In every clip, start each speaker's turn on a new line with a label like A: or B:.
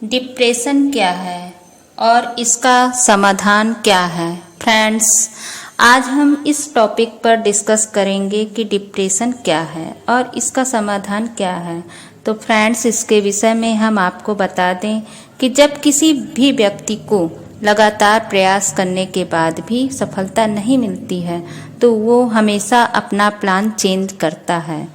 A: Depression क्या है और इसका समाधान क्या है। फ्रेंड्स, आज हम इस टॉपिक पर डिस्कस करेंगे कि डिप्रेशन क्या है और इसका समाधान क्या है। तो फ्रेंड्स, इसके विषय में हम आपको बता दें कि जब किसी भी व्यक्ति को लगातार प्रयास करने के बाद भी सफलता नहीं मिलती है तो वो हमेशा अपना प्लान चेंज करता है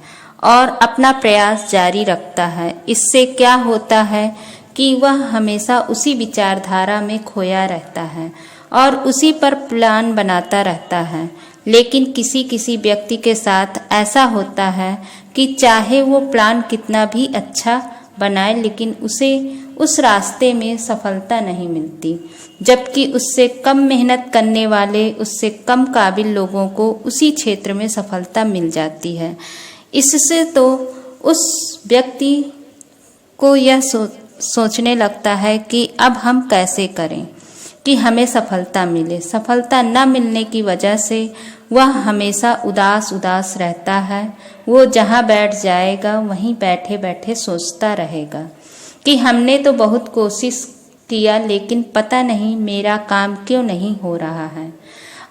A: और अपना प्रयास जारी रखता है। इससे क्या होता है कि वह हमेशा उसी विचारधारा में खोया रहता है और उसी पर प्लान बनाता रहता है। लेकिन किसी किसी व्यक्ति के साथ ऐसा होता है कि चाहे वो प्लान कितना भी अच्छा बनाए लेकिन उसे उस रास्ते में सफलता नहीं मिलती, जबकि उससे कम मेहनत करने वाले, उससे कम काबिल लोगों को उसी क्षेत्र में सफलता मिल जाती है। इससे तो उस व्यक्ति को यह सोचने लगता है कि अब हम कैसे करें कि हमें सफलता मिले। सफलता न मिलने की वजह से वह हमेशा उदास उदास रहता है। वो जहाँ बैठ जाएगा वहीं बैठे बैठे सोचता रहेगा कि हमने तो बहुत कोशिश किया लेकिन पता नहीं मेरा काम क्यों नहीं हो रहा है।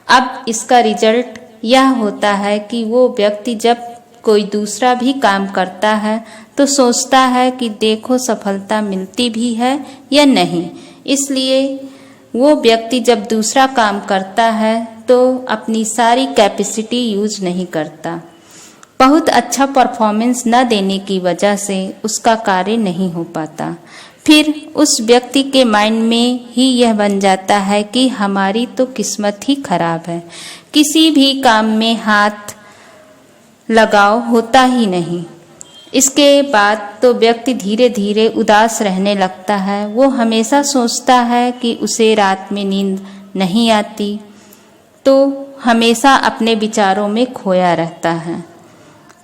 A: अब इसका रिजल्ट यह होता है कि वो व्यक्ति जब कोई दूसरा भी काम करता है तो सोचता है कि देखो सफलता मिलती भी है या नहीं। इसलिए वो व्यक्ति जब दूसरा काम करता है तो अपनी सारी कैपेसिटी यूज नहीं करता। बहुत अच्छा परफॉर्मेंस न देने की वजह से उसका कार्य नहीं हो पाता। फिर उस व्यक्ति के माइंड में ही यह बन जाता है कि हमारी तो किस्मत ही खराब है, किसी भी काम में हाथ लगाव होता ही नहीं। इसके बाद तो व्यक्ति धीरे धीरे उदास रहने लगता है। वो हमेशा सोचता है कि उसे रात में नींद नहीं आती, तो हमेशा अपने विचारों में खोया रहता है।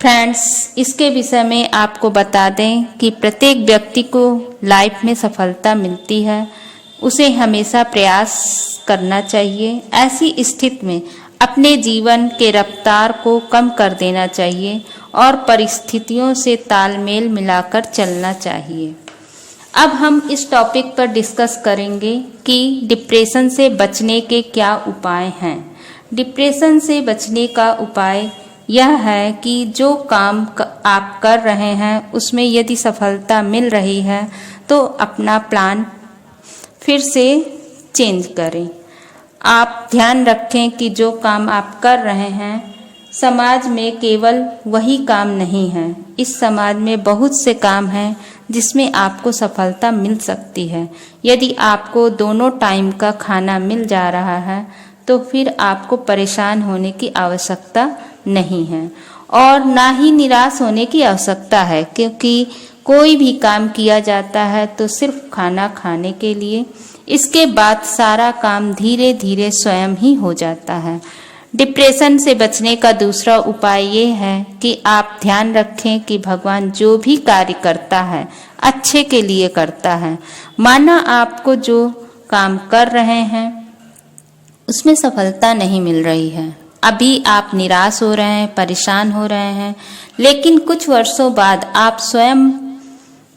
A: फ्रेंड्स, इसके विषय में आपको बता दें कि प्रत्येक व्यक्ति को लाइफ में सफलता मिलती है, उसे हमेशा प्रयास करना चाहिए। ऐसी स्थिति में अपने जीवन के रफ्तार को कम कर देना चाहिए और परिस्थितियों से तालमेल मिलाकर चलना चाहिए। अब हम इस टॉपिक पर डिस्कस करेंगे कि डिप्रेशन से बचने के क्या उपाय हैं। डिप्रेशन से बचने का उपाय यह है कि जो काम आप कर रहे हैं उसमें यदि सफलता मिल रही है तो अपना प्लान फिर से चेंज करें। आप ध्यान रखें कि जो काम आप कर रहे हैं समाज में केवल वही काम नहीं है। इस समाज में बहुत से काम हैं जिसमें आपको सफलता मिल सकती है। यदि आपको दोनों टाइम का खाना मिल जा रहा है तो फिर आपको परेशान होने की आवश्यकता नहीं है और ना ही निराश होने की आवश्यकता है, क्योंकि कोई भी काम किया जाता है तो सिर्फ खाना खाने के लिए। इसके बाद सारा काम धीरे धीरे स्वयं ही हो जाता है। डिप्रेशन से बचने का दूसरा उपाय ये है कि आप ध्यान रखें कि भगवान जो भी कार्य करता है अच्छे के लिए करता है। माना आपको जो काम कर रहे हैं उसमें सफलता नहीं मिल रही है, अभी आप निराश हो रहे हैं, परेशान हो रहे हैं, लेकिन कुछ वर्षों बाद आप स्वयं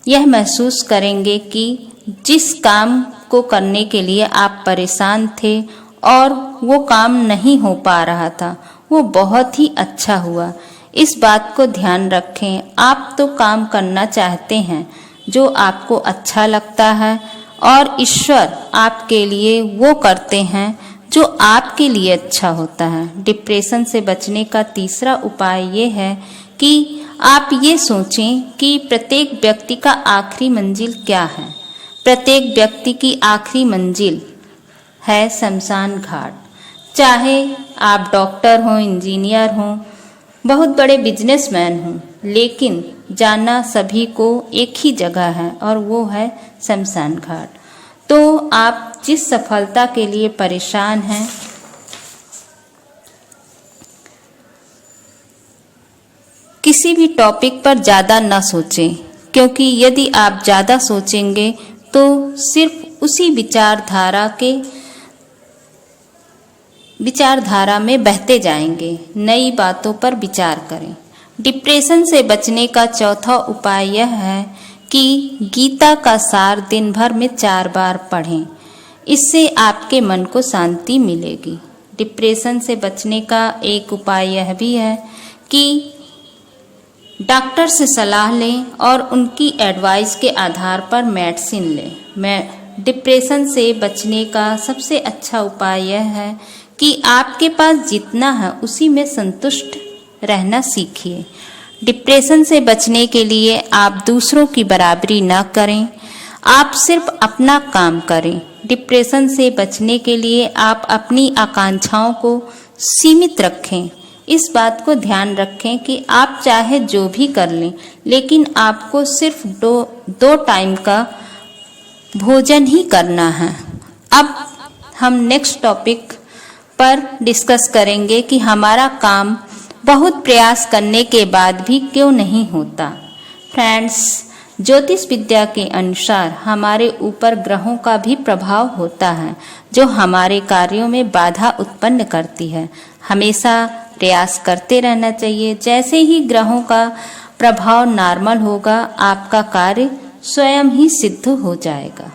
A: यह महसूस करेंगे कि जिस काम को करने के लिए आप परेशान थे और वो काम नहीं हो पा रहा था वो बहुत ही अच्छा हुआ। इस बात को ध्यान रखें। आप तो काम करना चाहते हैं जो आपको अच्छा लगता है और ईश्वर आपके लिए वो करते हैं जो आपके लिए अच्छा होता है। डिप्रेशन से बचने का तीसरा उपाय ये है कि आप ये सोचें कि प्रत्येक व्यक्ति का आखिरी मंजिल क्या है। प्रत्येक व्यक्ति की आखिरी मंजिल है शमशान घाट। चाहे आप डॉक्टर हों, इंजीनियर हों, बहुत बड़े बिजनेसमैन हों, लेकिन जाना सभी को एक ही जगह है और वो है शमशान घाट। तो आप जिस सफलता के लिए परेशान हैं किसी भी टॉपिक पर ज़्यादा न सोचें, क्योंकि यदि आप ज़्यादा सोचेंगे तो सिर्फ उसी विचारधारा में बहते जाएंगे। नई बातों पर विचार करें। डिप्रेशन से बचने का चौथा उपाय यह है कि गीता का सार दिन भर में 4 बार पढ़ें। इससे आपके मन को शांति मिलेगी। डिप्रेशन से बचने का एक उपाय यह भी है कि डॉक्टर से सलाह लें और उनकी एडवाइस के आधार पर मेडिसिन लें। डिप्रेशन से बचने का सबसे अच्छा उपाय यह है कि आपके पास जितना है उसी में संतुष्ट रहना सीखिए। डिप्रेशन से बचने के लिए आप दूसरों की बराबरी न करें, आप सिर्फ अपना काम करें। डिप्रेशन से बचने के लिए आप अपनी आकांक्षाओं को सीमित रखें। इस बात को ध्यान रखें कि आप चाहे जो भी कर लें, लेकिन आपको सिर्फ दो टाइम का भोजन ही करना है। अब हम नेक्स्ट टॉपिक पर डिस्कस करेंगे कि हमारा काम बहुत प्रयास करने के बाद भी क्यों नहीं होता। फ्रेंड्स, ज्योतिष विद्या के अनुसार हमारे ऊपर ग्रहों का भी प्रभाव होता है, जो हमारे कार्यों में बाधा उत्पन्न करती है। हमेशा प्रयास करते रहना चाहिए। जैसे ही ग्रहों का प्रभाव नॉर्मल होगा, आपका कार्य स्वयं ही सिद्ध हो जाएगा।